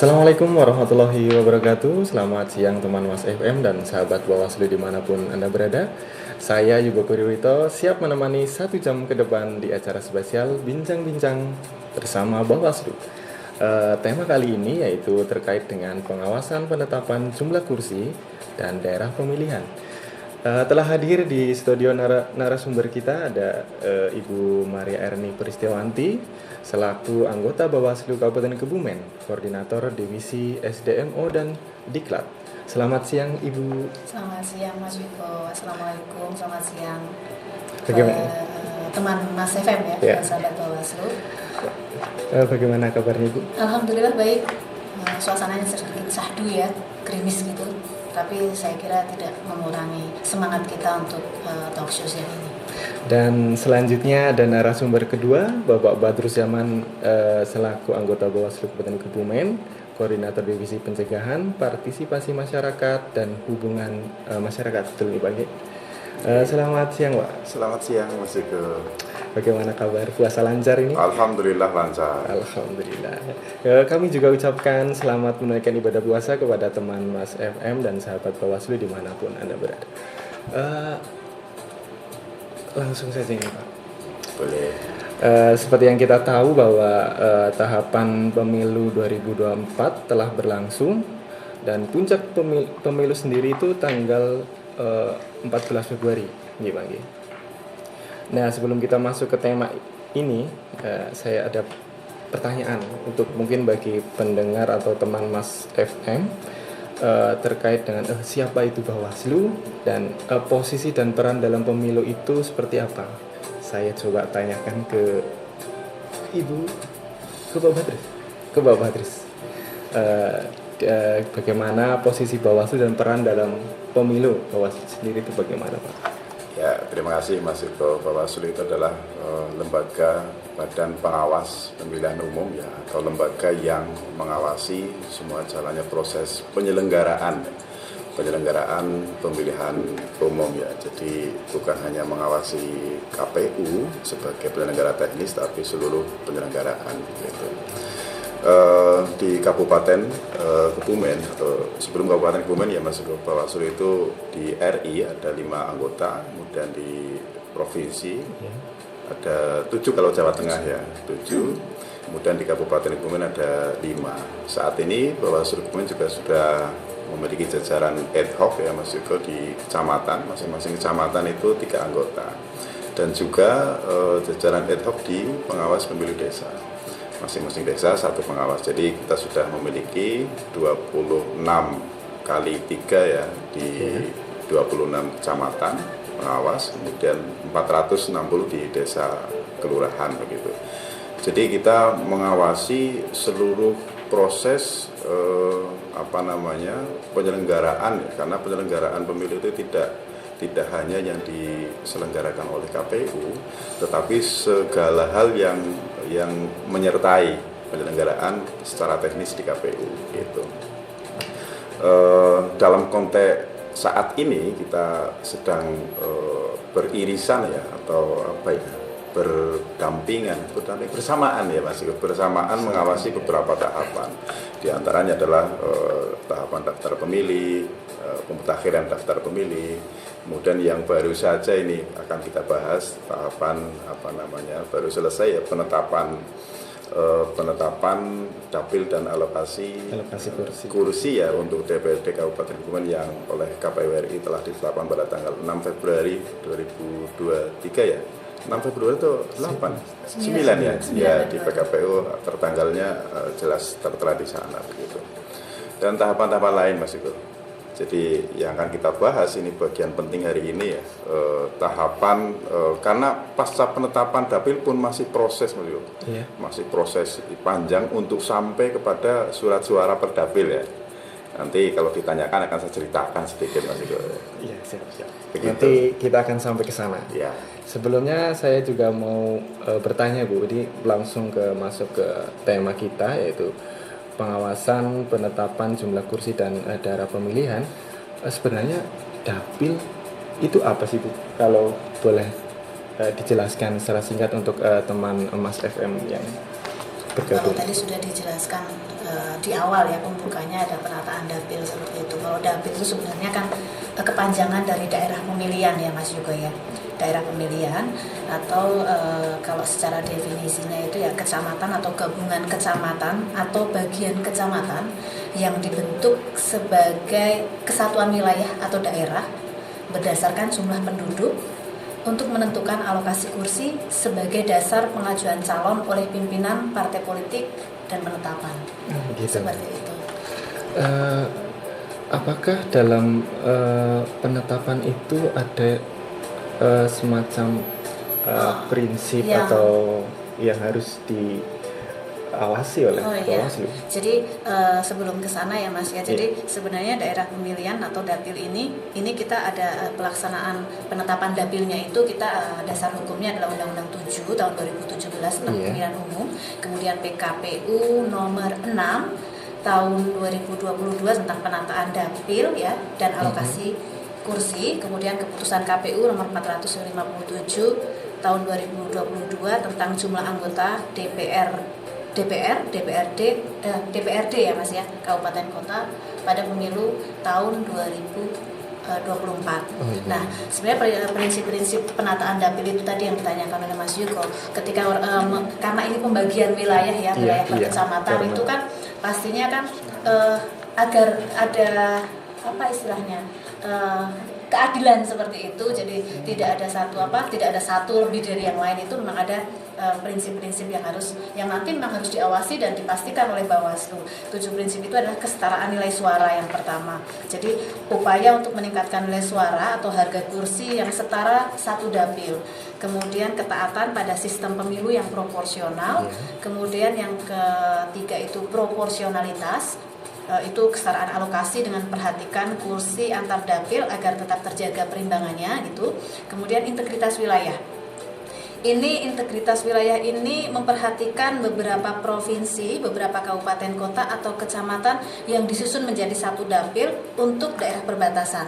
Assalamualaikum warahmatullahi wabarakatuh. Selamat siang teman Mas FM dan sahabat Bawaslu dimanapun Anda berada. Saya Yugo Purwito siap menemani 1 jam ke depan di acara spesial Bincang-Bincang bersama Bawaslu. Tema kali ini yaitu terkait dengan pengawasan penetapan jumlah kursi dan daerah pemilihan. Telah hadir di studio narasumber kita ada Ibu Maria Erni Peristiawanti selaku anggota Bawaslu Kabupaten Kebumen, koordinator divisi SDMO dan Diklat. Selamat siang Ibu. Selamat siang Mas Wiko. Assalamualaikum. Selamat siang teman Mas FM ya. Sahabat Bawaslu. Bagaimana kabarnya Ibu? Alhamdulillah baik. Suasananya sedikit syahdu ya, gerimis gitu. Tapi saya kira tidak mengurangi semangat kita untuk talk show siang ini. Dan selanjutnya ada narasumber kedua, Bapak Badrus Zaman selaku anggota Bawaslu Kabupaten Kebumen, koordinator divisi pencegahan, partisipasi masyarakat dan hubungan masyarakat. Betul nih Pak. Selamat siang Pak. Selamat siang Mas Eko. Bagaimana kabar? Puasa lancar ini? Alhamdulillah lancar. Alhamdulillah. Kami juga ucapkan selamat menunaikan ibadah puasa kepada teman Mas FM dan sahabat Bawaslu dimanapun Anda berada. Langsung saja nih Pak. Boleh. Seperti yang kita tahu bahwa tahapan pemilu 2024 telah berlangsung dan puncak pemilu sendiri itu tanggal 14 Februari. Pak. Nah, sebelum kita masuk ke tema ini, saya ada pertanyaan untuk mungkin bagi pendengar atau teman Mas FM terkait dengan siapa itu Bawaslu dan posisi dan peran dalam pemilu itu seperti apa. Saya coba tanyakan ke Ibu, ke Bapak Badrus. Bagaimana posisi Bawaslu dan peran dalam pemilu Bawaslu sendiri itu bagaimana Pak? Ya, terima kasih Mas Eko. Bawaslu itu adalah lembaga badan pengawas pemilihan umum ya, atau lembaga yang mengawasi semua jalannya proses penyelenggaraan pemilihan umum ya. Jadi bukan hanya mengawasi KPU sebagai penyelenggara teknis, tapi seluruh penyelenggaraan gitu. Di Kabupaten Kebumen atau sebelum Kabupaten Kebumen ya Mas Bawaslu itu di RI ada 5 anggota, kemudian di provinsi ada 7 kalau Jawa Tengah ya 7, kemudian di Kabupaten Kebumen ada 5. Saat ini Bawaslu Kebumen juga sudah memiliki jajaran ad hoc ya Mas Yuko di kecamatan, masing-masing kecamatan itu 3 anggota, dan juga jajaran ad hoc di pengawas pemilu desa. Masing-masing desa 1 pengawas. Jadi kita sudah memiliki 26 kali 3 ya di 26 kecamatan pengawas, kemudian 460 di desa kelurahan begitu. Jadi kita mengawasi seluruh proses penyelenggaraan ya, karena penyelenggaraan pemilu itu tidak hanya yang diselenggarakan oleh KPU, tetapi segala hal yang menyertai penyelenggaraan secara teknis di KPU gitu. Dalam konteks saat ini kita sedang beririsan ya, atau bersamaan ya Mas, bersamaan mengawasi beberapa tahapan. Di antaranya adalah tahapan daftar pemilih, pemutakhiran daftar pemilih. Kemudian yang baru saja ini akan kita bahas tahapan baru selesai ya, penetapan dapil dan alokasi kursi ya untuk DPRD Kabupaten Kebumen yang oleh KPU RI telah ditetapkan pada tanggal 6 Februari 2023 ya. 6 Februari itu 9 ya. Ya, di PKPU tertanggalnya jelas tertera di sana begitu. Dan tahapan-tahapan lain Mas Iko. Jadi yang akan kita bahas ini bagian penting hari ini ya, tahapan karena pasca penetapan dapil pun masih proses Mas Iko. Yeah. Masih proses panjang untuk sampai kepada surat suara per dapil ya. Nanti kalau ditanyakan akan saya ceritakan sedikit Mas Iko. Iya, siap. Nanti kita akan sampai ke sana. Ya. Sebelumnya saya juga mau bertanya Bu, jadi langsung masuk ke tema kita yaitu pengawasan penetapan jumlah kursi dan daerah pemilihan. Sebenarnya dapil itu apa sih Bu? Kalau boleh dijelaskan secara singkat untuk teman Mas FM yang Kalau tadi sudah dijelaskan di awal ya, pembukanya ada penataan dapil seperti itu. Kalau dapil itu sebenarnya kan kepanjangan dari daerah pemilihan ya Mas Yugo ya. Daerah pemilihan atau kalau secara definisinya itu ya kecamatan atau gabungan kecamatan atau bagian kecamatan yang dibentuk sebagai kesatuan wilayah atau daerah berdasarkan jumlah penduduk untuk menentukan alokasi kursi sebagai dasar pengajuan calon oleh pimpinan partai politik dan penetapan. Gitu. Seperti itu. Apakah dalam penetapan itu ada semacam prinsip atau yang harus diawasi oleh Bawaslu? Jadi sebelum ke sana ya Mas ya. Jadi sebenarnya daerah pemilihan atau dapil ini kita ada pelaksanaan penetapan dapilnya itu kita dasar hukumnya adalah Undang-Undang 7 tahun 2017 tentang pemilihan umum, kemudian PKPU nomor 6 tahun 2022 tentang penataan dapil ya dan alokasi kursi, kemudian keputusan KPU nomor 457 tahun 2022 tentang jumlah anggota DPRD ya Mas ya, kabupaten kota pada pemilu tahun 2024. Nah, sebenarnya prinsip-prinsip penataan dapil itu tadi yang ditanyakan oleh Mas Yugo, ketika karena ini pembagian wilayah ya, wilayah per kecamatan itu kan pastinya kan agar ada apa istilahnya keadilan seperti itu, jadi tidak ada satu lebih dari yang lain, itu memang ada prinsip-prinsip yang nanti memang harus diawasi dan dipastikan oleh Bawaslu. 7 prinsip itu adalah kesetaraan nilai suara yang pertama. Jadi upaya untuk meningkatkan nilai suara atau harga kursi yang setara satu dapil. Kemudian ketaatan pada sistem pemilu yang proporsional. Kemudian yang ketiga itu proporsionalitas. Itu kesetaraan alokasi dengan perhatikan kursi antar dapil agar tetap terjaga perimbangannya gitu. Kemudian integritas wilayah. Integritas wilayah ini memperhatikan beberapa provinsi, beberapa kabupaten kota atau kecamatan yang disusun menjadi satu dapil untuk daerah perbatasan.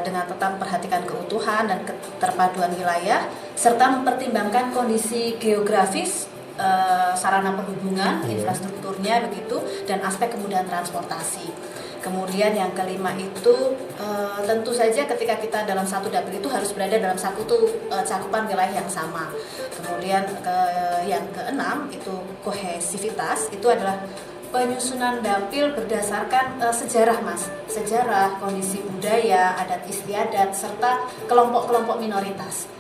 Dengan tetap perhatikan keutuhan dan keterpaduan wilayah serta mempertimbangkan kondisi geografis, sarana perhubungan, infrastrukturnya begitu, dan aspek kemudahan transportasi. Kemudian yang kelima itu tentu saja ketika kita dalam satu dapil itu harus berada dalam satu cakupan wilayah yang sama. Kemudian yang keenam itu kohesivitas, itu adalah penyusunan dapil berdasarkan sejarah Mas, sejarah, kondisi budaya, adat istiadat serta kelompok-kelompok minoritas.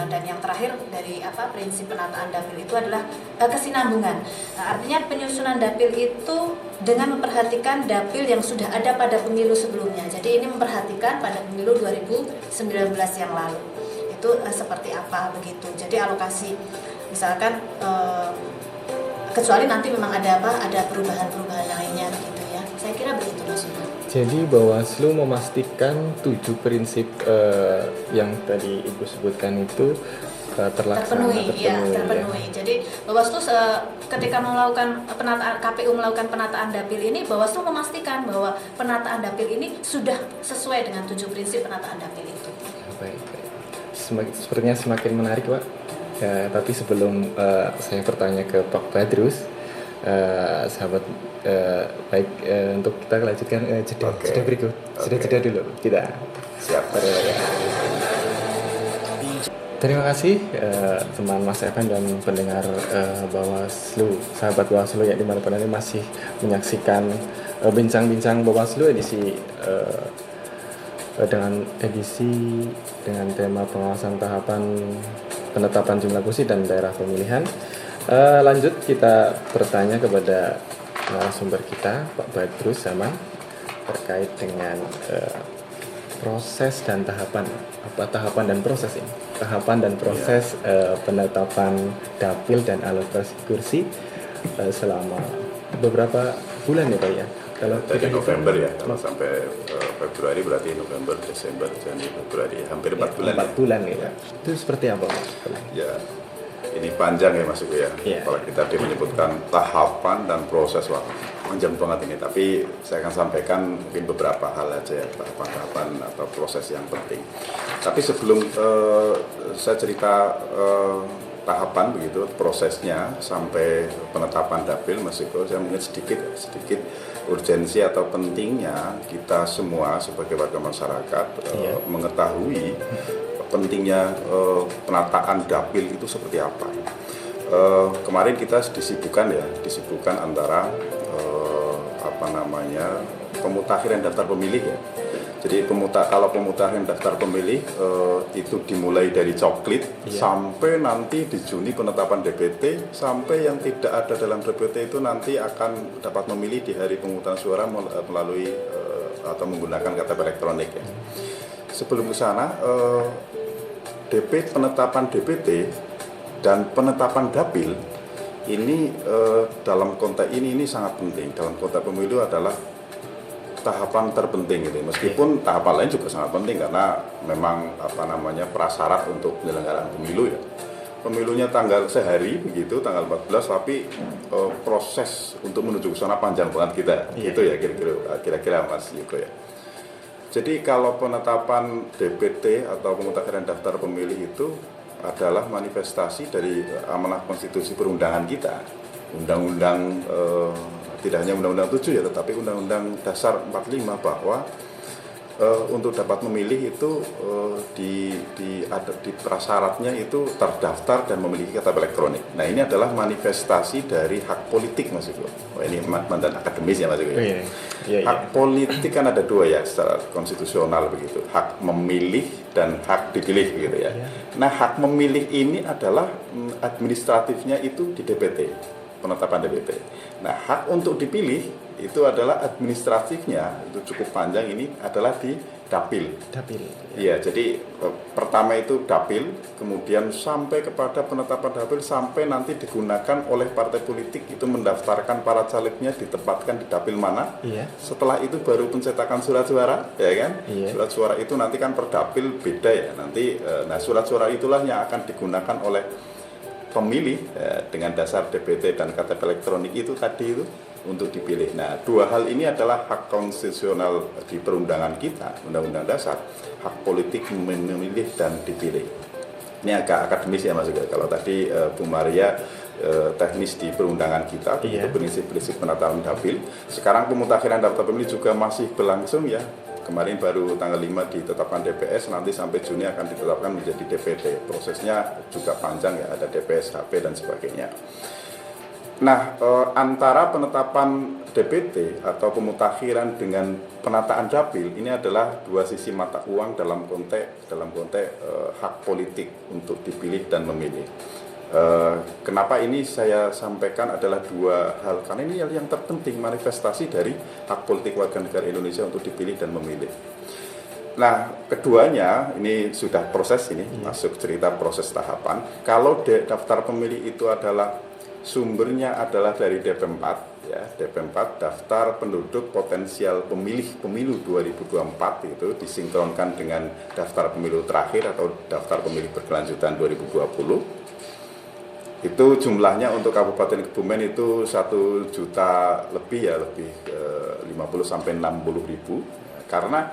Dan yang terakhir dari prinsip penataan dapil itu adalah kesinambungan. Artinya penyusunan dapil itu dengan memperhatikan dapil yang sudah ada pada pemilu sebelumnya. Jadi ini memperhatikan pada pemilu 2019 yang lalu. Itu seperti apa begitu. Jadi alokasi misalkan kecuali nanti memang ada perubahan-perubahan lainnya gitu ya. Saya kira begitu Mas Yugo. Jadi Bawaslu memastikan 7 prinsip yang tadi Ibu sebutkan itu terpenuhi. Jadi Bawaslu ketika melakukan penataan KPU melakukan penataan dapil ini, Bawaslu memastikan bahwa penataan dapil ini sudah sesuai dengan 7 prinsip penataan dapil itu. Baik. Sepertinya semakin menarik, Pak. Tapi sebelum saya bertanya ke Pak Badrus, sahabat baik untuk kita lanjutkan jeda berikut. Jeda dulu kita. Siap. Terima kasih teman Mas Evan dan pendengar Bawaslu, sahabat Bawaslu yang dimanapun ini masih menyaksikan bincang-bincang Bawaslu edisi dengan tema pengawasan tahapan penetapan jumlah kursi dan daerah pemilihan. Lanjut kita bertanya kepada narasumber kita Pak Badrus Zaman terkait dengan proses dan tahapan dan proses ini, penetapan dapil dan alokasi kursi selama beberapa bulan ya Pak ya. Kalau dari November ya, kalau sampai Februari berarti November, Desember, Januari, Februari, hampir 4 bulan. 4 bulan ya. Itu seperti apa Pak? Ya, ini panjang ya Mas Ibu ya. Kalau kita menyebutkan tahapan dan proses, wah panjang banget ini. Tapi saya akan sampaikan mungkin beberapa hal aja ya, tahapan-tahapan atau proses yang penting. Tapi sebelum saya cerita tahapan begitu prosesnya sampai penetapan dapil, Mas Eko, saya mungkin sedikit urgensi atau pentingnya kita semua sebagai warga masyarakat mengetahui pentingnya penataan dapil itu seperti apa. Kemarin kita disibukkan antara pemutakhiran daftar pemilih ya. Jadi kalau pemutakhiran daftar pemilih itu dimulai dari coklit sampai nanti di Juni penetapan DPT, sampai yang tidak ada dalam DPT itu nanti akan dapat memilih di hari pemungutan suara melalui atau menggunakan KTP elektronik ya. Sebelum ke sana penetapan DPT dan penetapan dapil ini dalam konteks ini sangat penting. Dalam konteks pemilu adalah tahapan terpenting gitu. Meskipun tahapan lain juga sangat penting karena memang prasyarat untuk penyelenggaraan pemilu ya. Pemilunya tanggal sehari begitu, tanggal 14, tapi proses untuk menuju ke sana panjang banget kita. Gitu ya kira-kira Mas Yuko ya. Jadi kalau penetapan DPT atau pemutakhiran daftar pemilih itu adalah manifestasi dari amanah konstitusi perundangan kita. Undang-undang tidak hanya Undang-Undang 7 ya, tetapi Undang-Undang Dasar 45 bahwa untuk dapat memilih itu di prasyaratnya itu terdaftar dan memiliki KTP elektronik. Nah ini adalah manifestasi dari hak politik Mas Iko. Ini mantan akademis ya Mas Iko. Hak politik kan ada dua ya secara konstitusional begitu. Hak memilih dan hak dipilih begitu ya. Nah hak memilih ini adalah administratifnya itu di DPT, penetapan DPT. Nah hak untuk dipilih itu adalah administratifnya, itu cukup panjang, ini adalah di dapil. Iya, jadi pertama itu dapil, kemudian sampai kepada penetapan dapil, sampai nanti digunakan oleh partai politik itu mendaftarkan para calegnya, ditempatkan di dapil mana. Setelah itu baru pencetakan surat suara, ya kan? Surat suara itu nanti kan per dapil beda ya. Nanti, surat suara itulah yang akan digunakan oleh pemilih dengan dasar DPT dan KTP elektronik itu tadi itu untuk dipilih. Nah, dua hal ini adalah hak konstitusional di perundangan kita, Undang-Undang Dasar, hak politik memilih dan dipilih. Ini agak akademis ya Mas. Kalau tadi Bu Maria teknis di perundangan kita, itu prinsip-prinsip penataan dapil. Sekarang pemutakhiran daftar pemilih juga masih berlangsung ya. Kemarin baru tanggal 5 ditetapkan DPS, nanti sampai Juni akan ditetapkan menjadi DPT. Prosesnya juga panjang ya, ada DPS, HP dan sebagainya. Nah, antara penetapan DPT atau pemutakhiran dengan penataan dapil ini adalah dua sisi mata uang dalam konteks hak politik untuk dipilih dan memilih. Kenapa ini saya sampaikan adalah dua hal, karena ini yang terpenting manifestasi dari hak politik warga negara Indonesia untuk dipilih dan memilih. Nah, keduanya ini sudah proses ini, masuk cerita proses tahapan. Kalau daftar pemilih itu adalah sumbernya adalah dari DP4 ya, DP4 daftar penduduk potensial pemilih pemilu 2024 itu disinkronkan dengan daftar pemilu terakhir atau daftar pemilih berkelanjutan 2020. Itu jumlahnya untuk Kabupaten Kebumen itu 1 juta lebih ya, lebih 50 sampai 60 ribu. Karena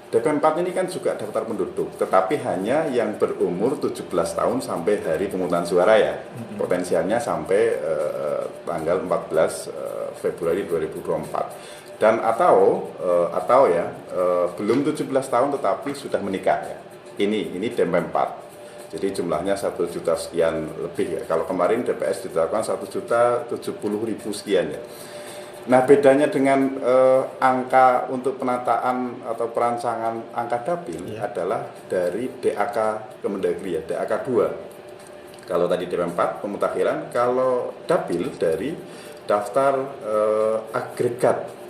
DP4 ini kan juga daftar penduduk, tetapi hanya yang berumur 17 tahun sampai hari pemungutan suara ya. Potensialnya sampai tanggal 14 Februari 2024. Dan atau belum 17 tahun tetapi sudah menikah ya. Ini DP4. Jadi jumlahnya 1 juta sekian lebih ya. Kalau kemarin DPS ditetapkan 1 juta 70 ribu sekian ya. Nah, bedanya dengan angka untuk penataan atau perancangan angka dapil adalah dari DAK Kemendagri ya, DAK 2. Kalau tadi DP4 pemutakhiran, kalau dapil dari daftar agregat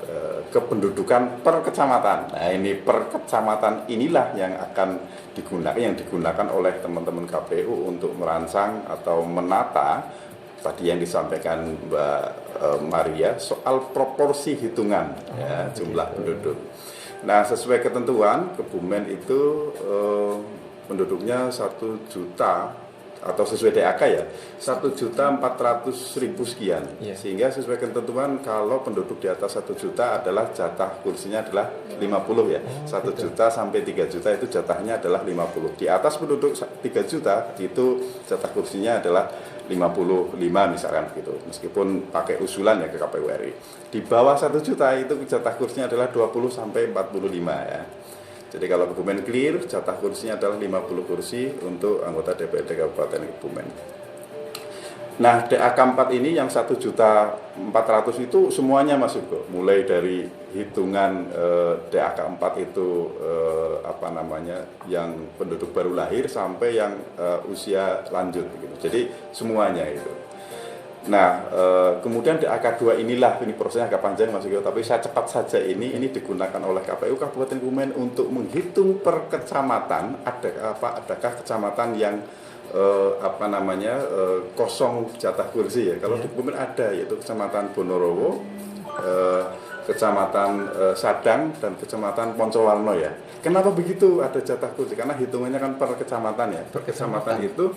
kependudukan per kecamatan. Nah, ini per kecamatan inilah yang akan digunakan oleh teman-teman KPU untuk merancang atau menata tadi yang disampaikan Mbak Maria soal proporsi hitungan ya, jumlah penduduk. Nah, sesuai ketentuan Kebumen itu penduduknya 1 juta atau sesuai DAK ya 1.400.000 sekian. Iya. Sehingga sesuai ketentuan kalau penduduk di atas 1 juta adalah jatah kursinya adalah 50 ya. 1 juta sampai 3 juta itu jatahnya adalah 50. Di atas penduduk 3 juta itu jatah kursinya adalah 55 misalkan gitu. Meskipun pakai usulan ya ke KPU RI. Di bawah 1 juta itu jatah kursinya adalah 20 sampai 45 ya. Jadi kalau Kebumen clear, jatah kursinya adalah 50 kursi untuk anggota DPRD Kabupaten Kebumen. Nah, DAK 4 ini yang 1.400.000 itu semuanya masuk kok. Mulai dari hitungan DAK 4 itu yang penduduk baru lahir sampai yang usia lanjut gitu. Jadi semuanya itu. Nah, kemudian DAK 2 ini prosesnya agak panjang Mas Yogo, tapi saya cepat saja ini digunakan oleh KPU Kabupaten Kebumen untuk menghitung per kecamatan adakah kecamatan yang kosong jatah kursi ya. Kalau di Kebumen ada, yaitu Kecamatan Bonorowo, Kecamatan Sadang dan Kecamatan Poncowalno ya. Kenapa begitu ada jatah kursi? Karena hitungannya kan per kecamatan ya. Per kecamatan itu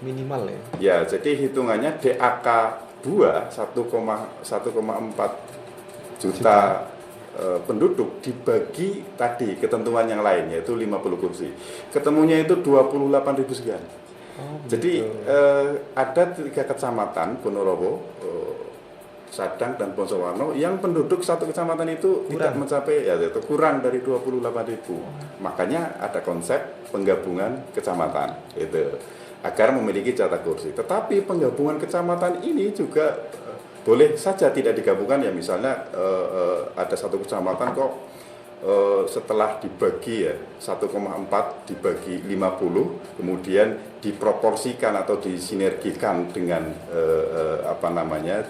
minimal ya. Ya, jadi hitungannya DAK 2 1,4 juta penduduk dibagi tadi ketentuan yang lain yaitu 50 kursi. Ketemunya itu 28.000 sekian. Jadi ada 3 kecamatan Ponorogo, Sadang dan Poncowalno yang penduduk satu kecamatan itu tidak mencapai yaitu kurang dari 28.000. Makanya ada konsep penggabungan kecamatan itu agar memiliki jatah kursi. Tetapi penggabungan kecamatan ini juga boleh saja tidak digabungkan ya, misalnya ada satu kecamatan kok setelah dibagi ya 1,4 dibagi 50 kemudian diproporsikan atau disinergikan dengan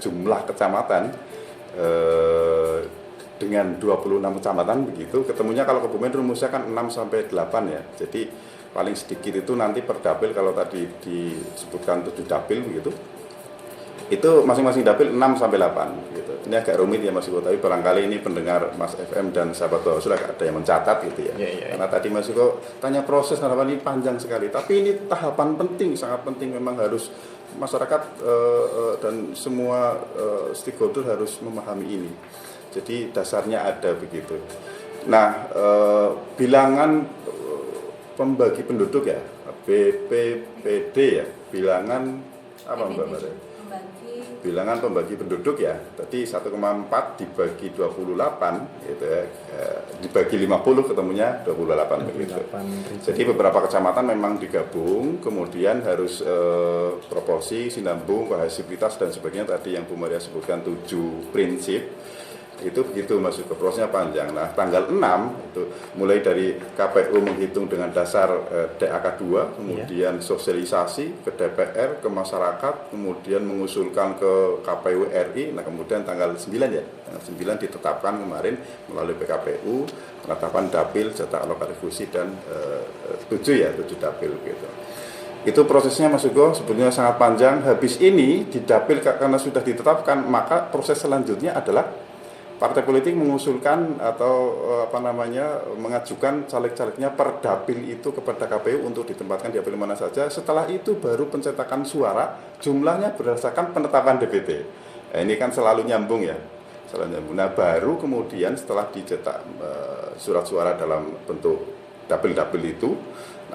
jumlah kecamatan dengan 26 kecamatan begitu, ketemunya kalau Kebumen rumusnya kan 6 sampai 8 ya. Jadi paling sedikit itu nanti per dapil, kalau tadi disebutkan 7 dapil begitu. Itu masing-masing dapil 6 sampai 8 gitu. Ini agak rumit ya Mas Yuko, tapi barangkali ini pendengar Mas FM dan sahabat Bawaslu ada yang mencatat gitu ya. Karena tadi Mas Yuko tanya proses tahapan ini panjang sekali, tapi ini tahapan penting, sangat penting, memang harus masyarakat dan semua stakeholder harus memahami ini. Jadi dasarnya ada begitu. Nah, bilangan pembagi penduduk ya, BPPD ya, bilangan apa Mbak Maria? Bilangan pembagi penduduk ya, tadi 1,4 dibagi 28 gitu ya, dibagi 50 ketemunya 28 begitu. Jadi beberapa kecamatan memang digabung, kemudian harus proporsi, sinambung, kohesivitas dan sebagainya tadi yang Bu Maria sebutkan 7 prinsip. Itu begitu Mas Yuko, prosesnya panjang. Nah, tanggal 6 itu mulai dari KPU menghitung dengan dasar DAK 2, kemudian sosialisasi ke DPR, ke masyarakat, kemudian mengusulkan ke KPU RI. Nah, kemudian tanggal 9 ya, tanggal 9 ditetapkan kemarin melalui PKPU penetapan dapil, jatah alokasi kursi dan 7 dapil gitu. Itu prosesnya Mas Yuko sebetulnya sangat panjang. Habis ini di dapil karena sudah ditetapkan, maka proses selanjutnya adalah partai politik mengusulkan atau mengajukan caleg-calegnya per dapil itu kepada KPU untuk ditempatkan di dapil mana saja. Setelah itu baru pencetakan suara, jumlahnya berdasarkan penetapan DPT. Ini kan selalu nyambung ya. Nah, baru kemudian setelah dicetak surat suara dalam bentuk dapil-dapil itu,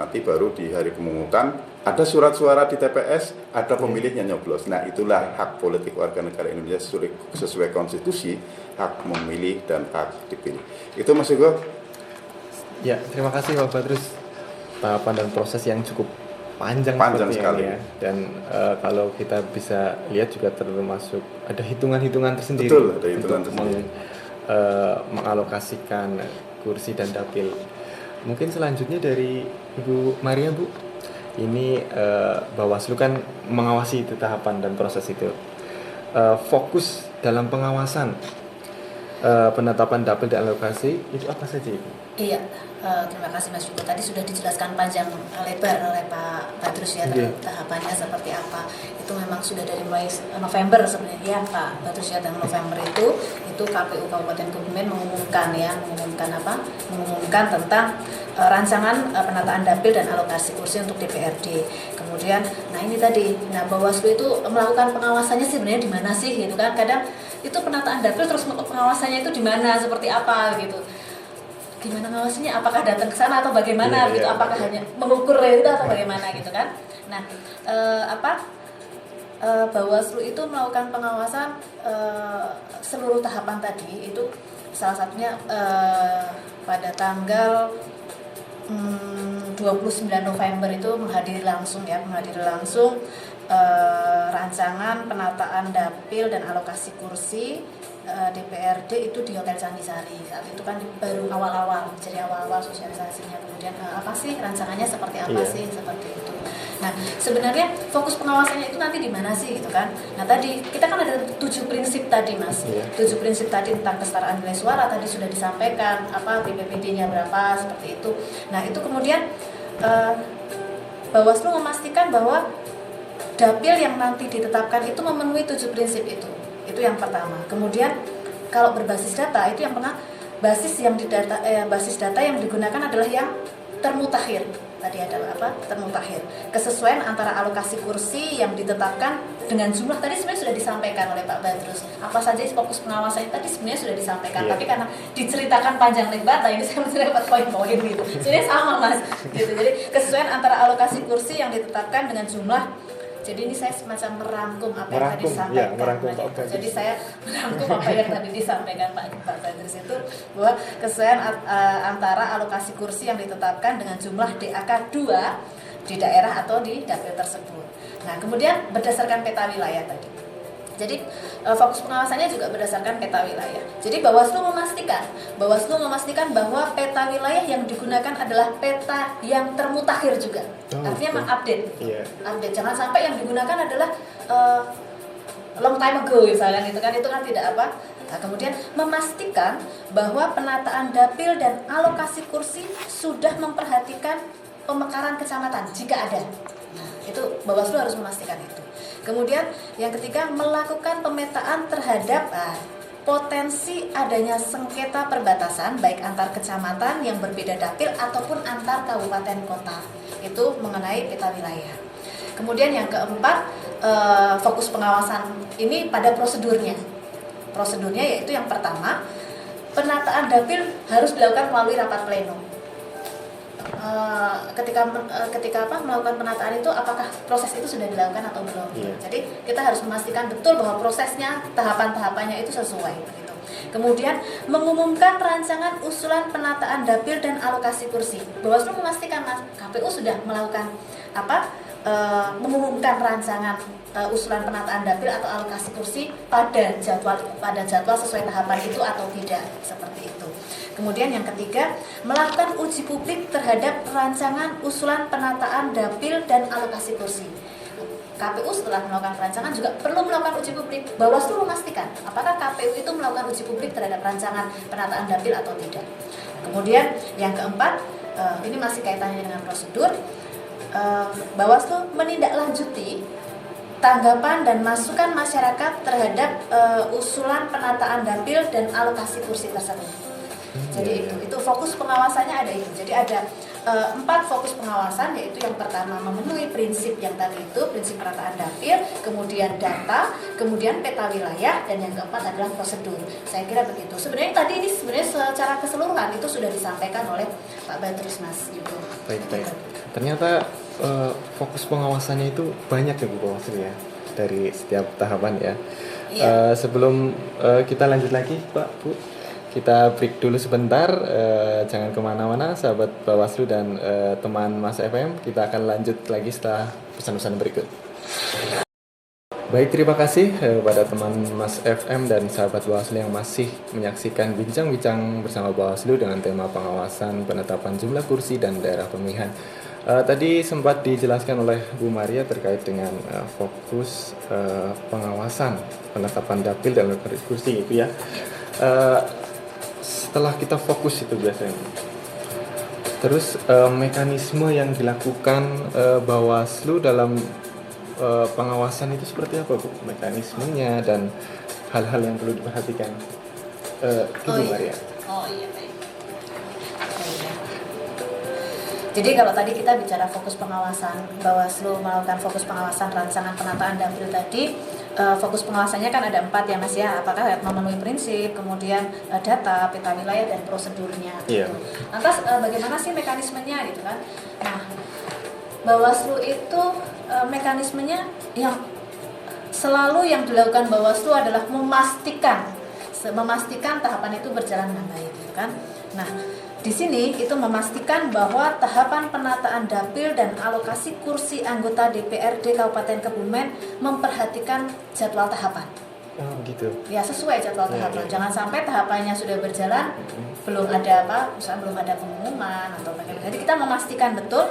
nanti baru di hari pemungutan ada surat suara di TPS, ada pemilihnya nyoblos. Nah, itulah hak politik warga negara Indonesia sesuai konstitusi, hak memilih dan hak dipilih. Itu Mas Yugo. Ya, terima kasih Pak Badrus. Tahapan dan proses yang cukup panjang sekali ya. Dan kalau kita bisa lihat juga termasuk ada hitungan-hitungan tersendiri. Betul, ada hitungan tersendiri. Mengalokasikan kursi dan dapil. Mungkin selanjutnya dari Ibu Maria, Bu. Ini Bawaslu kan mengawasi itu tahapan dan proses itu. Fokus dalam pengawasan penetapan dapil dan alokasi itu apa saja Ibu? Iya, terima kasih Mas Yuko. Tadi sudah dijelaskan panjang lebar oleh Pak Badrus ya, tahapannya seperti apa. Itu memang sudah dari mulai November sebenarnya Pak Badrus ya, dan November itu KPU Kabupaten Kebumen mengumumkan tentang rancangan penataan dapil dan alokasi kursi untuk DPRD. Kemudian, Bawaslu itu melakukan pengawasannya sebenarnya di mana sih gitu kan? Kadang itu penataan dapil terus pengawasannya itu di mana, seperti apa gitu. Gimana ngawasinya? Apakah datang ke sana atau bagaimana gitu? Apakah hanya mengukur itu atau bagaimana gitu kan? Nah, Bawaslu itu melakukan pengawasan seluruh tahapan tadi. Itu salah satunya pada tanggal 29 November itu menghadiri langsung rancangan penataan dapil dan alokasi kursi DPRD itu di Hotel Candi Sari. Saat itu kan baru awal-awal sosialisasinya. Kemudian apa sih rancangannya, seperti apa sih, seperti itu. Nah, sebenarnya fokus pengawasannya itu nanti di mana sih gitu kan. Nah, tadi kita kan ada 7 prinsip tadi Mas. 7 prinsip tadi tentang kesetaraan nilai suara tadi sudah disampaikan, BPPD-nya berapa, seperti itu. Nah, itu kemudian Bawaslu memastikan bahwa dapil yang nanti ditetapkan itu memenuhi 7 prinsip itu. Itu yang pertama. Kemudian kalau berbasis data itu yang basis data yang digunakan adalah yang termutakhir. Tadi adalah termutakhir. Kesesuaian antara alokasi kursi yang ditetapkan dengan jumlah tadi sebenarnya sudah disampaikan oleh Pak Badrus. Apa saja fokus pengawasannya tadi sebenarnya sudah disampaikan. Tapi karena diceritakan panjang lebar, ini saya masih dapat poin-poin gitu. Sebenarnya sama Mas. Gitu. Jadi kesesuaian antara alokasi kursi yang ditetapkan dengan jumlah. Jadi ini saya semacam merangkum apa yang tadi disampaikan. Jadi saya merangkum apa yang tadi disampaikan Pak Badrus itu, bahwa kesesuaian antara alokasi kursi yang ditetapkan dengan jumlah DAK 2 di daerah atau di dapil tersebut. Nah, kemudian berdasarkan peta wilayah tadi. Jadi fokus pengawasannya juga berdasarkan peta wilayah. Jadi Bawaslu memastikan bahwa peta wilayah yang digunakan adalah peta yang termutakhir juga. Artinya mengupdate. Update. Jangan sampai yang digunakan adalah long time ago misalnya itu kan tidak apa. Nah, kemudian memastikan bahwa penataan dapil dan alokasi kursi sudah memperhatikan pemekaran kecamatan jika ada. Nah, itu Bawaslu harus memastikan itu. Kemudian yang ketiga, melakukan pemetaan terhadap potensi adanya sengketa perbatasan baik antar kecamatan yang berbeda dapil ataupun antar kabupaten kota. Itu mengenai peta wilayah. Kemudian yang keempat, fokus pengawasan ini pada prosedurnya. Prosedurnya yaitu yang pertama, penataan dapil harus dilakukan melalui rapat pleno. Ketika melakukan penataan itu, apakah proses itu sudah dilakukan atau belum? Jadi kita harus memastikan betul bahwa prosesnya, tahapan-tahapannya itu sesuai. Gitu. Kemudian mengumumkan rancangan usulan penataan dapil dan alokasi kursi. Bawaslu memastikan KPU sudah melakukan mengumumkan rancangan usulan penataan dapil atau alokasi kursi pada jadwal sesuai tahapan itu atau tidak, seperti itu. Kemudian yang ketiga, melakukan uji publik terhadap rancangan usulan penataan dapil dan alokasi kursi. KPU setelah melakukan rancangan juga perlu melakukan uji publik. Bawaslu memastikan apakah KPU itu melakukan uji publik terhadap rancangan penataan dapil atau tidak. Kemudian yang keempat, ini masih kaitannya dengan prosedur, Bawaslu menindaklanjuti tanggapan dan masukan masyarakat terhadap usulan penataan dapil dan alokasi kursi tersebut. Jadi itu fokus pengawasannya ada itu. Jadi ada 4 fokus pengawasan, yaitu yang pertama memenuhi prinsip yang tadi itu, prinsip penataan dapil, kemudian data, kemudian peta wilayah, dan yang keempat adalah prosedur. Saya kira begitu. Sebenarnya tadi ini secara keseluruhan itu sudah disampaikan oleh Pak Badrus Mas Yugo. Baik. Ternyata fokus pengawasannya itu banyak ya Bu Bawaslu ya, dari setiap tahapan ya. Sebelum kita lanjut lagi Pak Bu, kita break dulu sebentar, jangan kemana-mana sahabat Bawaslu dan teman Mas FM. Kita akan lanjut lagi setelah pesan-pesan berikut. Baik, terima kasih kepada teman Mas FM dan sahabat Bawaslu yang masih menyaksikan bincang-bincang bersama Bawaslu dengan tema pengawasan penetapan jumlah kursi dan daerah pemilihan. Tadi sempat dijelaskan oleh Bu Maria terkait dengan fokus pengawasan penetapan dapil dan kursi itu ya. Eh, setelah kita fokus itu biasanya, terus mekanisme yang dilakukan Bawaslu dalam pengawasan itu seperti apa, Bu? Mekanismenya dan hal-hal yang perlu diperhatikan. Ibu Maria. Oh iya, baik. Jadi kalau tadi kita bicara fokus pengawasan, Bawaslu melakukan fokus pengawasan rancangan penataan dapil tadi, fokus pengawasannya kan ada 4 ya Mas ya, apakah memenuhi prinsip, kemudian data, peta wilayah, dan prosedurnya. Iya. Gitu. Lantas bagaimana sih mekanismenya gitu kan? Nah, Bawaslu itu mekanismenya yang selalu yang dilakukan Bawaslu adalah memastikan tahapan itu berjalan dengan baik, gitu kan? Nah, di sini itu memastikan bahwa tahapan penataan dapil dan alokasi kursi anggota DPRD Kabupaten Kebumen memperhatikan jadwal tahapan. Oh gitu. Ya, sesuai jadwal tahapan. Jangan sampai tahapannya sudah berjalan, belum ada misalnya belum ada pengumuman atau bagaimana. Jadi kita memastikan betul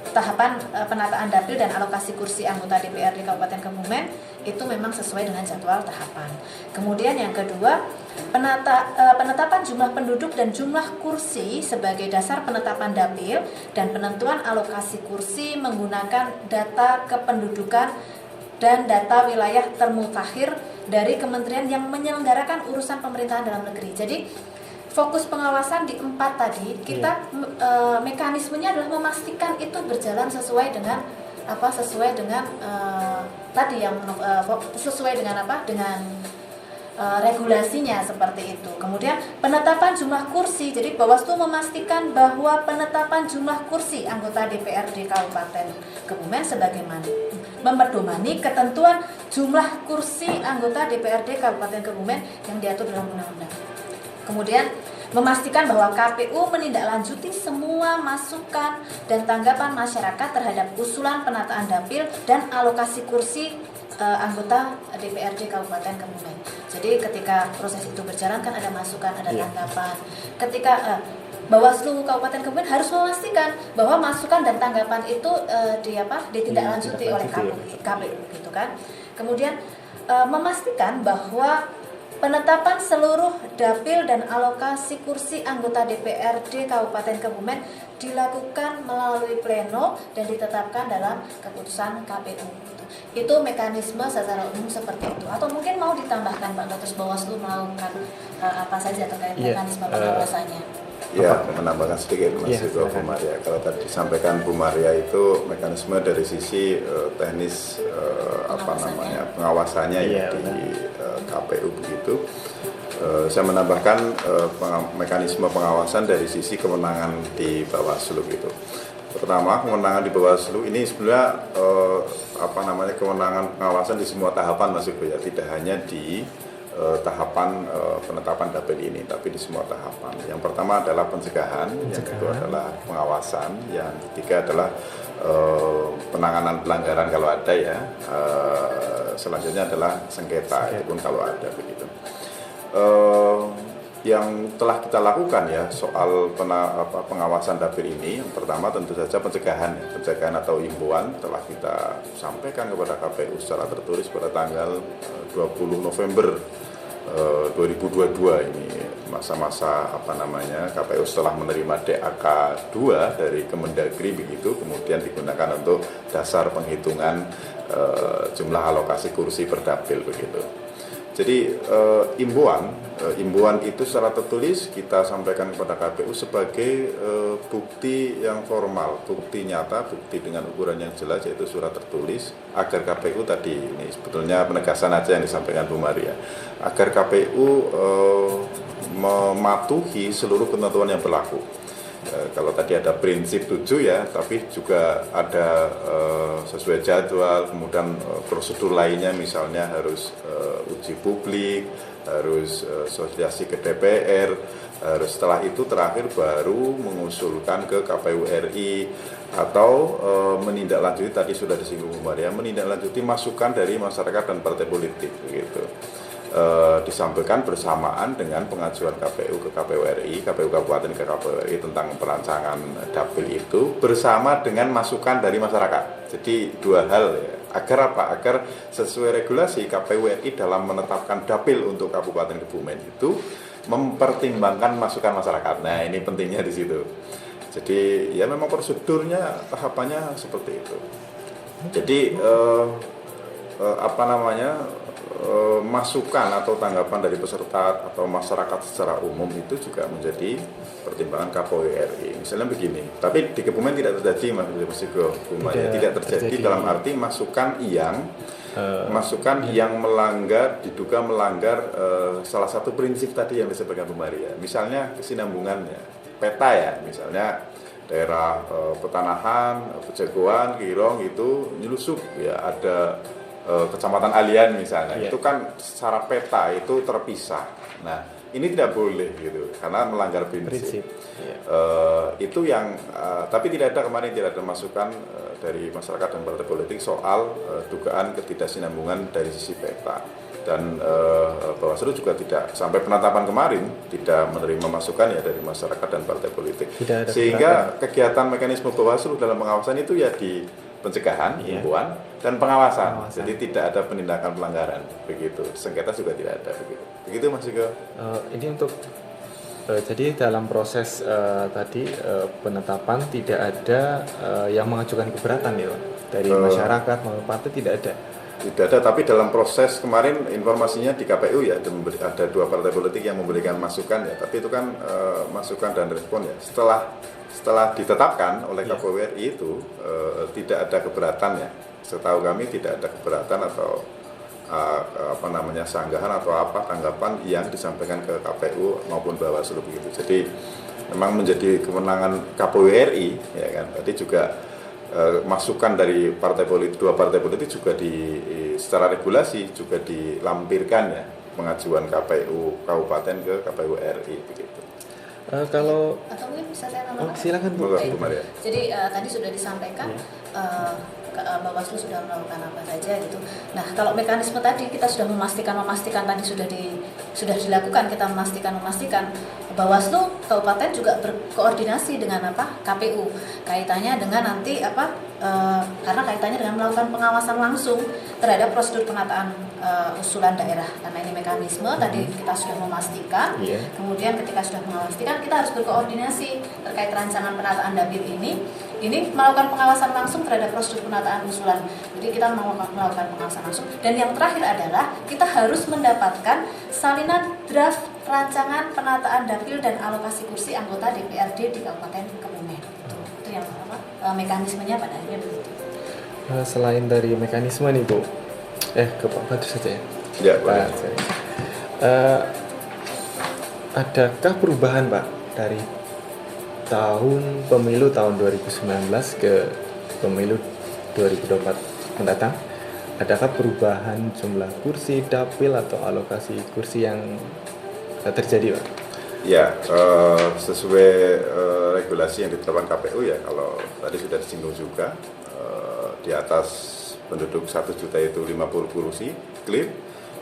tahapan penataan dapil dan alokasi kursi anggota DPRD Kabupaten Kebumen itu memang sesuai dengan jadwal tahapan. Kemudian yang kedua, penetapan jumlah penduduk dan jumlah kursi sebagai dasar penetapan dapil dan penentuan alokasi kursi menggunakan data kependudukan dan data wilayah termutakhir dari kementerian yang menyelenggarakan urusan pemerintahan dalam negeri. Jadi fokus pengawasan di 4 tadi kita mekanismenya adalah memastikan itu berjalan sesuai dengan tadi yang sesuai dengan regulasinya seperti itu. Kemudian penetapan jumlah kursi. Jadi Bawaslu memastikan bahwa penetapan jumlah kursi anggota DPRD Kabupaten Kebumen sebagaimana memedomani ketentuan jumlah kursi anggota DPRD Kabupaten Kebumen yang diatur dalam undang-undang. Kemudian memastikan bahwa KPU menindaklanjuti semua masukan dan tanggapan masyarakat terhadap usulan penataan dapil dan alokasi kursi anggota DPRD Kabupaten Kebumen. Jadi ketika proses itu berjalan kan ada masukan, ada tanggapan. Ketika Bawaslu Kabupaten Kebumen harus memastikan bahwa masukan dan tanggapan itu ditindaklanjuti oleh KPU gitu kan. Kemudian memastikan bahwa penetapan seluruh dapil dan alokasi kursi anggota DPRD Kabupaten Kebumen dilakukan melalui pleno dan ditetapkan dalam keputusan KPU. Itu mekanisme secara umum seperti itu. Atau mungkin mau ditambahkan Pak Dr. Bawaslu melakukan apa saja terkait mekanisme pengawasannya? Ya, menambahkan sedikit Mas Bu Maria. Kalau tadi disampaikan Bu Maria itu mekanisme dari sisi teknis pengawasannya ya di KPU begitu. Saya menambahkan mekanisme pengawasan dari sisi kewenangan di Bawaslu gitu. Pertama, kewenangan di Bawaslu ini sebenarnya kewenangan pengawasan di semua tahapan Mas Bu ya, tidak hanya di tahapan penetapan dapil ini, tapi di semua tahapan. Yang pertama adalah pencegahan, yang kedua adalah pengawasan, yang ketiga adalah penanganan pelanggaran kalau ada ya, selanjutnya adalah sengketa, itu pun kalau ada begitu. Yang telah kita lakukan ya soal pengawasan dapil ini, yang pertama tentu saja pencegahan atau himbauan telah kita sampaikan kepada KPU secara tertulis pada tanggal 20 November 2022 ini, masa-masa KPU setelah menerima DAK 2 dari Kemendagri begitu, kemudian digunakan untuk dasar penghitungan jumlah alokasi kursi per dapil begitu. Jadi imbauan itu secara tertulis kita sampaikan kepada KPU sebagai bukti yang formal, bukti nyata, bukti dengan ukuran yang jelas, yaitu surat tertulis, agar KPU tadi, ini sebetulnya penegasan aja yang disampaikan Bu Maria, agar KPU mematuhi seluruh ketentuan yang berlaku. Kalau tadi ada prinsip 7 ya, tapi juga ada sesuai jadwal, kemudian prosedur lainnya misalnya harus uji publik, harus sosialisasi ke DPR, harus setelah itu terakhir baru mengusulkan ke KPU RI atau menindaklanjuti, tadi sudah disinggung Bu Maria, menindaklanjuti masukan dari masyarakat dan partai politik begitu. Disampaikan bersamaan dengan pengajuan KPU ke KPU RI, KPU Kabupaten ke KPU RI tentang perancangan dapil itu bersama dengan masukan dari masyarakat. Jadi dua hal ya. Agar apa? Agar sesuai regulasi KPU RI dalam menetapkan dapil untuk Kabupaten Kebumen itu mempertimbangkan masukan masyarakat. Nah, ini pentingnya di situ. Jadi ya memang prosedurnya tahapannya seperti itu. Jadi masukan atau tanggapan dari peserta atau masyarakat secara umum itu juga menjadi pertimbangan KPU RI. Misalnya begini, tapi di Kebumen tidak terjadi Mas Igo, tidak terjadi dalam arti masukan yang melanggar, diduga melanggar salah satu prinsip tadi yang disebutkan Bu Maria. Misalnya kesinambungannya, peta ya, misalnya daerah Petanahan, Pejagoan, Kirong itu nyelusup ya ada Kecamatan Alian misalnya, itu kan secara peta itu terpisah. Nah, ini tidak boleh gitu, karena melanggar prinsip. Itu yang, tapi tidak ada masukan dari masyarakat dan partai politik soal dugaan ketidaksinambungan dari sisi peta. Dan Bawaslu juga tidak, sampai penetapan kemarin tidak menerima masukan ya dari masyarakat dan partai politik. Sehingga kegiatan mekanisme Bawaslu dalam pengawasan itu ya di pencegahan, himbauan, dan pengawasan. Jadi tidak ada penindakan pelanggaran, begitu. Sengketa juga tidak ada, begitu. Begitu Mas Iko. Ini untuk jadi dalam proses tadi penetapan tidak ada yang mengajukan keberatan ya Pak? Dari masyarakat maupun partai tidak ada. Tidak ada, tapi dalam proses kemarin informasinya di KPU ya ada 2 partai politik yang memberikan masukan ya, tapi itu kan masukan dan respon ya. Setelah ditetapkan oleh KPU RI itu tidak ada keberatan ya. Setahu kami tidak ada keberatan atau sanggahan atau apa tanggapan yang disampaikan ke KPU maupun Bawaslu begitu. Jadi memang menjadi kewenangan KPU RI ya kan. Tadi juga masukan dari 2 partai politik juga secara regulasi juga dilampirkan ya pengajuan KPU Kabupaten ke KPU RI begitu. Kalau atau mungkin bisa saya tambahkan? Silakan Bu. Maria. Jadi tadi sudah disampaikan Bawaslu sudah melakukan apa saja gitu. Nah, kalau mekanisme tadi kita sudah memastikan tadi sudah dilakukan, kita memastikan Bawaslu Kabupaten juga berkoordinasi dengan KPU kaitannya dengan nanti karena kaitannya dengan melakukan pengawasan langsung terhadap prosedur penataan usulan daerah. Karena ini mekanisme tadi kita sudah memastikan. Kemudian ketika sudah memastikan kita harus berkoordinasi terkait rancangan penataan dapil ini melakukan pengawasan langsung terhadap prosedur penataan usulan. Jadi kita melakukan pengawasan langsung. Dan yang terakhir adalah kita harus mendapatkan salinan draft rancangan penataan dapil dan alokasi kursi anggota DPRD di Kabupaten Kebumen. Itu yang mekanismenya pada akhirnya begitu. Selain dari mekanisme nih Bu, ke Pak Badrus saja ya. Ya, boleh. Adakah perubahan Pak dari pemilu tahun 2019 ke pemilu 2024 mendatang? Adakah perubahan jumlah kursi dapil atau alokasi kursi yang terjadi Pak? Ya, sesuai regulasi yang ditetapkan KPU ya, kalau tadi sudah disinggung juga di atas penduduk 1 juta itu 50 kursi clear.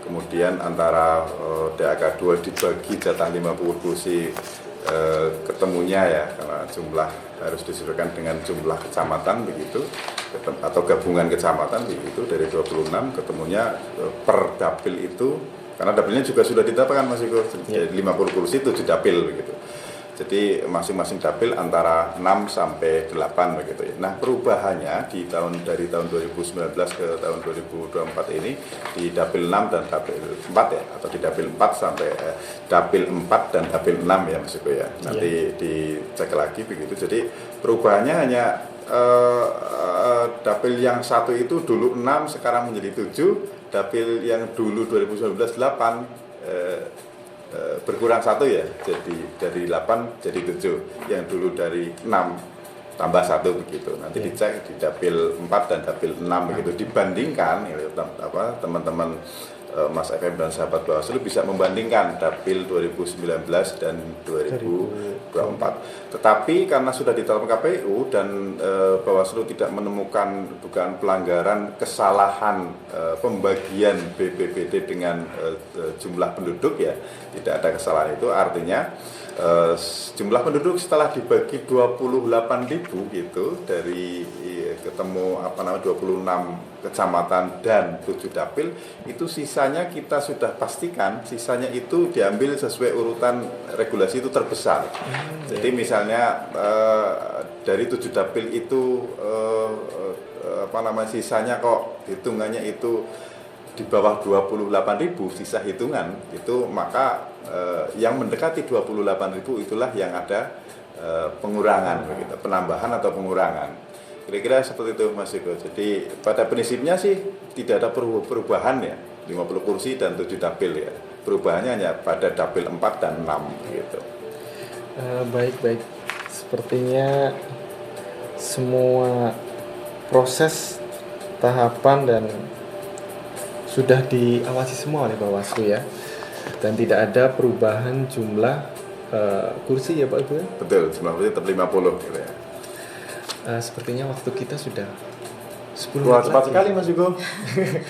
Kemudian antara DAK 2 dibagi jatah 50 kursi ketemunya ya, karena jumlah harus disesuaikan dengan jumlah kecamatan begitu, atau gabungan kecamatan begitu, dari 26 ketemunya per dapil itu, karena dapilnya juga sudah ditetapkan Mas Iko, jadi 50 kursi 7 dapil begitu. Jadi masing-masing dapil antara 6 sampai 8 begitu ya. Nah, perubahannya dari tahun 2019 ke tahun 2024 ini di dapil 6 dan dapil 4 ya, atau di dapil 4 sampai dapil 4 dan dapil 6 ya Mas Iko ya. Nanti dicek lagi begitu. Jadi perubahannya hanya dapil yang 1 itu dulu 6 sekarang menjadi 7, dapil yang dulu 2019 8 berkurang 1 ya, jadi dari 8 jadi 7, yang dulu dari 6 tambah 1 begitu. Nanti dicek di dapil 4 dan dapil 6 begitu, dibandingkan teman-teman Mas FM dan sahabat Bawaslu bisa membandingkan Dapil 2019 dan 2024. Tetapi karena sudah ditetapkan KPU dan Bawaslu tidak menemukan dugaan pelanggaran kesalahan pembagian BPBD dengan jumlah penduduk, ya tidak ada kesalahan itu, artinya jumlah penduduk setelah dibagi 28.000 gitu dari ketemu 26 kecamatan dan 7 dapil, itu sisanya kita sudah pastikan sisanya itu diambil sesuai urutan regulasi itu terbesar. Jadi misalnya dari 7 dapil itu sisanya kok hitungannya itu di bawah 28.000 sisa hitungan itu, maka yang mendekati 28.000 itulah yang ada pengurangan begitu, penambahan atau pengurangan. Kira-kira seperti itu Mas Eko. Jadi pada prinsipnya sih tidak ada perubahan ya, 50 kursi dan 7 dapil ya. Perubahannya hanya pada dapil 4 dan 6 gitu. Baik. Sepertinya semua proses tahapan dan sudah diawasi semua oleh Bawaslu ya. Dan tidak ada perubahan jumlah kursi ya Pak Ibu ya? Betul, jumlah kursi tetap 50 gitu ya. Sepertinya waktu kita sudah 10 Wah, menit cepat lagi. sekali Mas Hugo.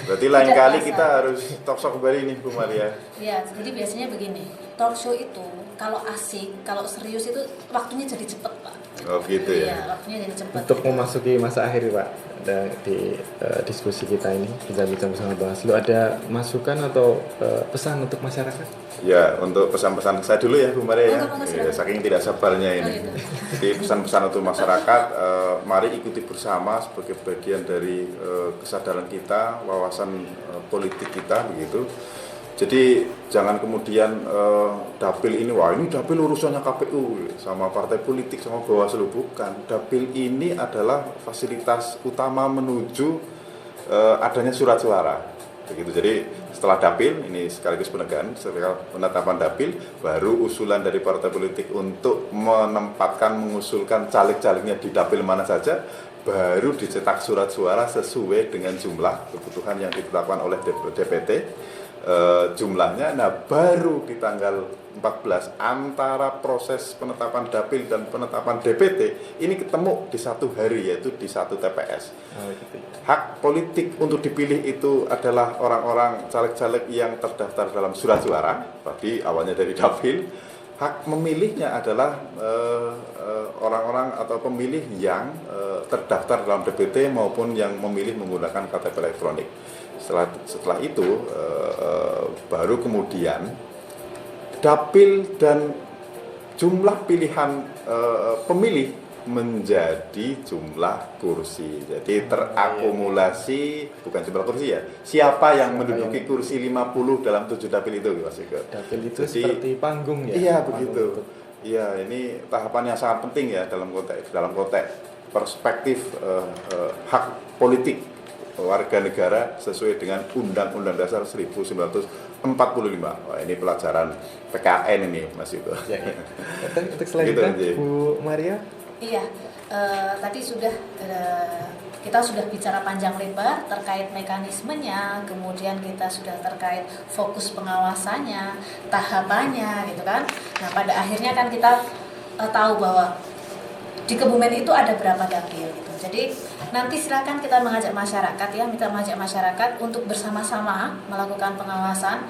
Berarti lain Tidak kali terasa. kita harus talk kembali nih Bu Maria. Ya, jadi biasanya begini, talk show itu kalau asik, kalau serius itu waktunya jadi cepet Pak. Oh gitu ya. Iya, waktunya jadi cepet. Untuk memasuki masa akhir Pak, di diskusi kita ini, bincang-bincang bersama Bawaslu, ada masukan atau pesan untuk masyarakat? Ya, untuk pesan-pesan saya dulu ya Bu Maria ya. Monggo, Ya, silakan. saking tidak sabarnya ini. Oh, gitu. Jadi pesan-pesan untuk masyarakat, mari ikuti bersama sebagai bagian dari kesadaran kita, wawasan politik kita begitu. Jadi jangan kemudian dapil ini, wah ini dapil urusannya KPU sama partai politik sama Bawaslu, bukan. Dapil ini adalah fasilitas utama menuju adanya surat suara. Begitu. Jadi setelah dapil ini sekaligus penegakan, setelah penetapan dapil, baru usulan dari partai politik untuk mengusulkan caleg-calegnya di dapil mana saja, baru dicetak surat suara sesuai dengan jumlah kebutuhan yang ditetapkan oleh DPT. Jumlahnya, nah baru di tanggal 14 antara proses penetapan dapil dan penetapan DPT ini ketemu di satu hari, yaitu di satu TPS. Hak politik untuk dipilih itu adalah orang-orang caleg-caleg yang terdaftar dalam surat suara, berarti awalnya dari dapil. Hak memilihnya adalah orang-orang atau pemilih yang terdaftar dalam DPT maupun yang memilih menggunakan KTP elektronik. Setelah itu baru kemudian dapil dan jumlah pilihan pemilih menjadi jumlah kursi. Jadi terakumulasi bukan jumlah kursi ya. Siapa yang menduduki kursi 50 dalam 7 dapil itu Mas Eko. Dapil itu Jadi, seperti panggung ya? Iya Panggung begitu. untuk- Iya, ini tahapan yang sangat penting ya dalam konteks perspektif hak politik warga negara sesuai dengan Undang-Undang Dasar 1945. Wah, ini pelajaran PKN ini Mas Eko. Ya. Untuk selanjutnya Gitu, Bu Maria. Iya, tadi sudah kita sudah bicara panjang lebar terkait mekanismenya, kemudian kita sudah terkait fokus pengawasannya, tahapannya, gitu kan. Nah, pada akhirnya kan kita tahu bahwa di Kebumen itu ada berapa dapil gitu. Jadi nanti silakan kita mengajak masyarakat ya, minta mengajak masyarakat untuk bersama-sama melakukan pengawasan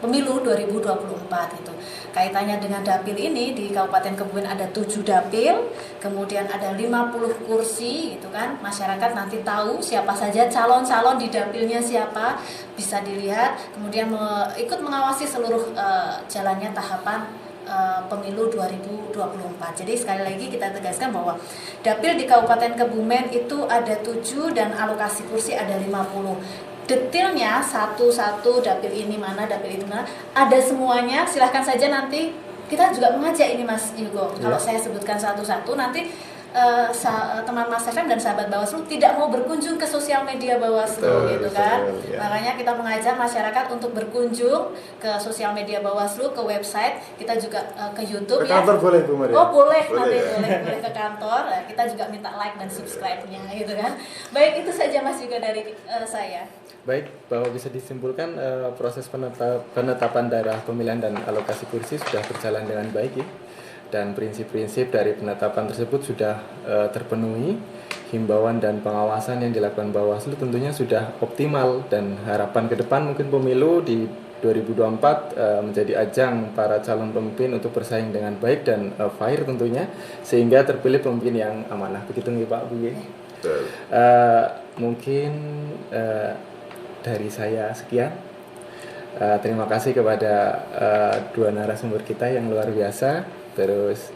pemilu 2024 gitu. Kaitannya dengan dapil ini, di Kabupaten Kebumen ada 7 dapil, kemudian ada 50 kursi gitu kan. Masyarakat nanti tahu siapa saja calon-calon di dapilnya siapa, bisa dilihat, kemudian ikut mengawasi seluruh jalannya tahapan pemilu 2024. Jadi sekali lagi kita tegaskan bahwa dapil di Kabupaten Kebumen itu ada 7 dan alokasi kursi ada 50. Detailnya satu-satu dapil ini mana, dapil itu mana, ada semuanya. Silahkan saja nanti kita juga mengajak ini Mas Yugo. Kalau saya sebutkan satu-satu nanti teman Mas FM dan sahabat Bawaslu tidak mau berkunjung ke sosial media Bawaslu Betul, gitu kan. betul, ya. Makanya kita mengajak masyarakat untuk berkunjung ke sosial media Bawaslu, ke website, kita juga ke YouTube Ke ya. kantor boleh Bu Maria? Oh boleh, nanti ya? boleh ke kantor. Nah, kita juga minta like dan subscribe-nya gitu kan. Baik, itu saja Mas juga dari saya. Baik, bahwa bisa disimpulkan proses penetapan daerah pemilihan dan alokasi kursi sudah berjalan dengan baik ya. Dan prinsip-prinsip dari penetapan tersebut sudah terpenuhi. Himbauan dan pengawasan yang dilakukan Bawaslu tentunya sudah optimal, dan harapan ke depan mungkin pemilu di 2024 menjadi ajang para calon pemimpin untuk bersaing dengan baik dan fair tentunya, sehingga terpilih pemimpin yang amanah. Begitu nih Pak Bu. Betul. Mungkin dari saya sekian. Terima kasih kepada dua narasumber kita yang luar biasa. Terus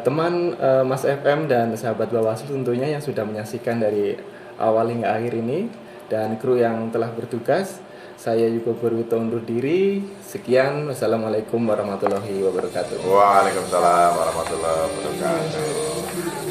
teman Mas FM dan sahabat Bawaslu tentunya yang sudah menyaksikan dari awal hingga akhir ini, dan kru yang telah bertugas. Saya Yuko Purwito undur diri. Sekian. Wassalamualaikum warahmatullahi wabarakatuh. Waalaikumsalam warahmatullahi wabarakatuh.